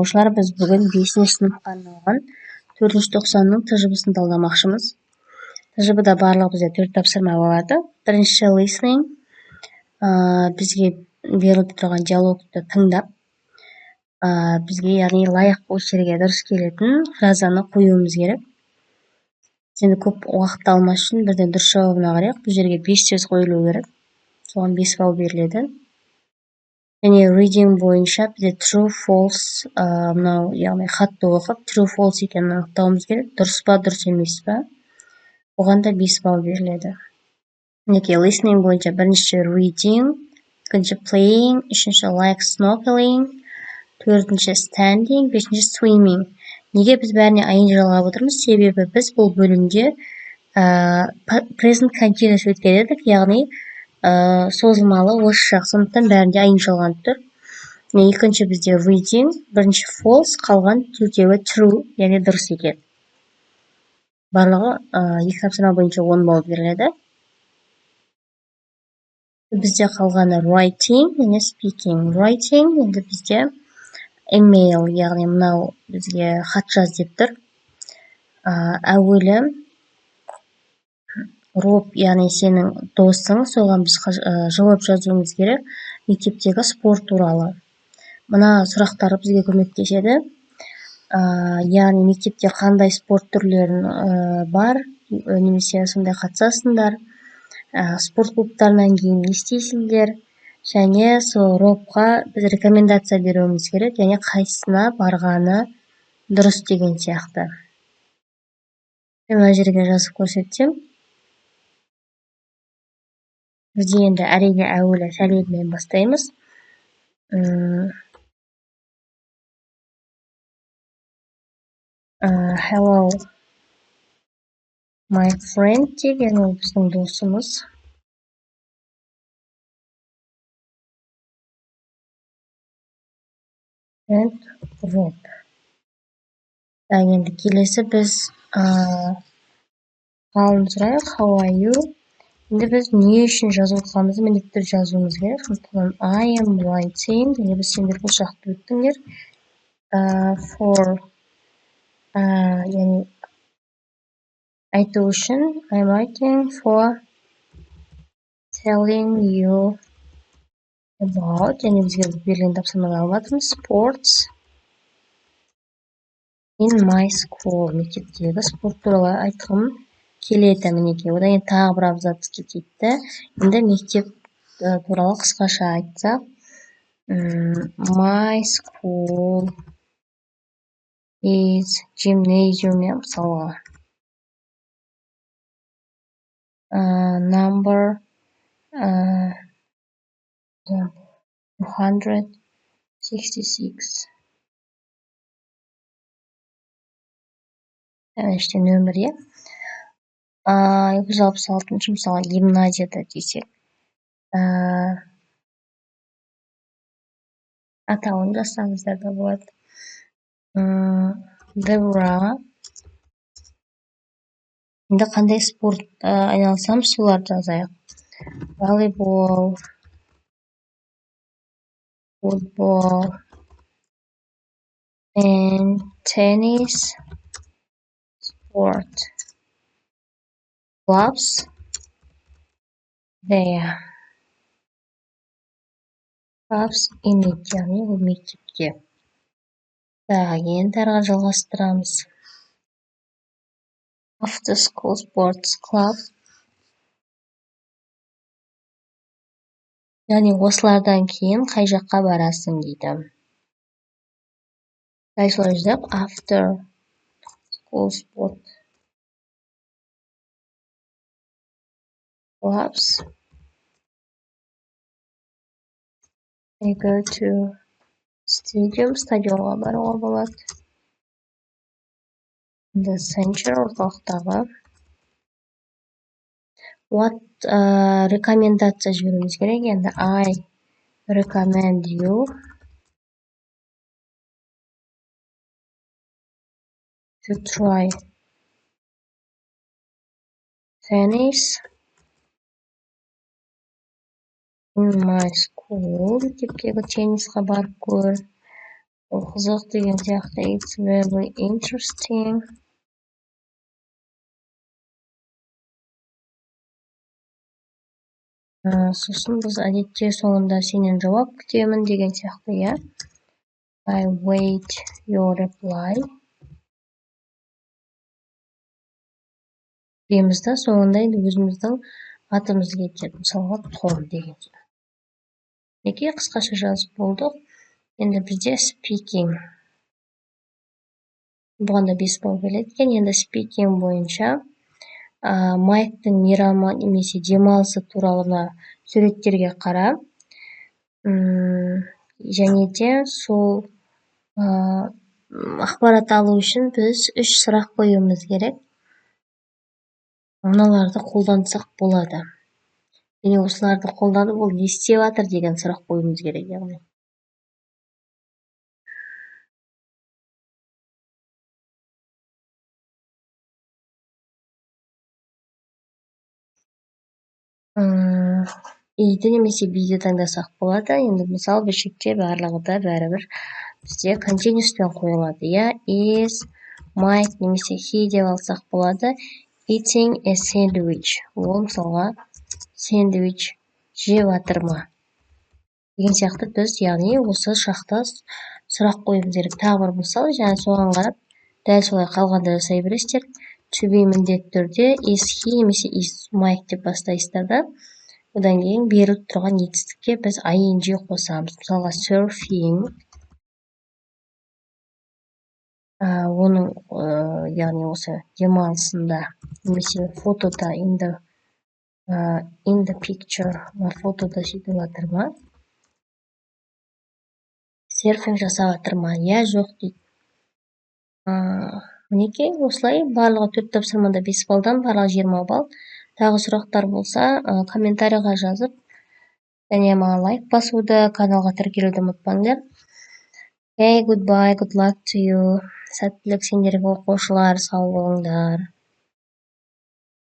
оқушылар, біз бүгін 5-ші сыныпқа арналған 4-ші тоқсанның тжб-сын талдамақшымыз. тжб-да барлығы бізде 4 тапсырма болады. Бірінші listening, бізге беріліп тұрған диалогты тыңдап, бізге яғни лайық осы жерге дұрыс келетін фразаны қоюымыз керек. Енді көп уақыт алмас үшін бірден дұрыс жауабына қарайық. Бұл жерге 5 сөз қойылу керек. Соған 5 балл беріледі. Және reading бойынша бізде true, false, мынау яғни хатты оқып, true, false екенін анықтауымыз керек. Дұрыс па, дұрыс емес па? Оған да 5 балл беріледі. Мінекей listening бойынша бірінші reading, екінші playing, үшінші like snorkeling, төртінші standing, бесінші swimming. Неге біз бәріне ing жалғап отырмыз? Себебі біз бұл бөлімде present continuous өткердік, яғни созылмалы осы жақ, сондықтан бәрінде ing жалғанып тұр. Екінші бізде reading, бірінші false, қалған төртеуі true, яғни дұрыс екен. Барлығы екі тапсырма бойынша 10 балл беріледі. Бізде қалғаны writing және speaking. Writing енді бізде email, яғни мынау бізге хат жаз деп тұр. Әуелі Роб, яғни сенің досың, соған біз жауап жазуымыз керек. Мектептегі спорт туралы. Мына сұрақтар бізге көмектеседі. Яғни мектепте қандай спорт түрлерін бар, немесе сондай қатысасыңдар, спорт клубтарынан кейін не істейсіңдер, және сол Робқа біз рекомендация беруіміз керек, және қайсысына барғаны дұрыс деген сияқты. Мына жерге жазып көрсетсем. Бізде енді әрине әуелі сәлеммен бастаймыз. Hello, my friend деген ол біздің досымыз. And Rob. Енді келесі біз қалын сұрайық. How are you? Енді біз не үшін жазып отырғанымызды міндетті түрде жазуымыз керек. Сондықтан I am writing, және біз сендер бұл жақты өттіңдер. For яғни айту үшін I'm writing for telling you about, және бізге берілген тапсырманы алыватырмыз. Sports in my school. Мектептегі спорт туралы айтқым келеді, мінекей. Одан кейін тағы бір абзац кетеді. Енді мектеп туралы қысқаша айтсақ, my school is gymnasium, мысалға. Number 266. Іште нөмір, е. 266-шы, мысалы, гимназияда десек. Атауын жазсаңыздар да болады. Девра. Енді қандай спорт айналысамыз, соларды жазайық. Волейбол, футбол, and tennis, sport. Clubs there. Clubs in it, яғни ол мектепте. Енді әрі жалғастырамыз. After school sports club. Яғни осылардан кейін қай жаққа барасың дейді. Солай жазайық. After school sport clubs. I go to stadium. Стадионға баруға болады. The center, орталықтағы. What рекомендация жіберуіміз керек. Енді I recommend you to try tennis in my school. Мектептегі теннисқа барып көр. Бұл қызық деген сияқты. It's very interesting. Сосын біз әдетте соңында сенен жауап күтемін деген сияқты, иә. I wait your reply. Дейміз да, соңында енді өзіміздің атымыз кетеді. Мысалға Том деген. Неге қысқаша жазып болдық. Енді бізде speaking. Бұғанда 5 бал келеді екен. Енді speaking бойынша Майктың мейрамы немесе демалысы туралы суреттерге қара. Және де сол ақпарат алу үшін біз 3 сұрақ қоюымыз керек. Мыналарды қолдансақ болады. Және осыларды қолданып ол не істеп жатыр деген сұрақ қоюымыз керек, яғни. Иді немесе биді таңдасақ болады. Енді мысал бөлшекте барлығы да бәрібір бізде continuouspен қойылады. Я is, Mike немесе he деп алсақ болады. Eating a sandwich. Ол мысалға сэндвич жеп жатыр ма? Деген сияқты біз, яғни осы шақта сұрақ қоюымыз керек. Тағы бір мысал, және соған қарап, дәл солай қалғанда жасай бересіздер. To be міндетті түрде is he немесе is Mike деп бастайсыздар да. Одан кейін беріліп тұрған етістікке біз ing қосамыз. Мысалға surfing. Оның, яғни осы демалысында немесе фотода in the picture, фотода сөйтіп жатыр ма? Серфинг жасап жатыр ма? Я, жоқ дейді. Мінекей, осылай барлығы 4 тапсырмада 5 балдан, барлығы 20 бал. Тағы сұрақтар болса, комментарийға жазып, және маған лайк басуды, каналға тіркелуді ұмытпаңдар. Okay, goodbye, good luck to you. Сәттілік сендерге оқушылар, сау болыңдар.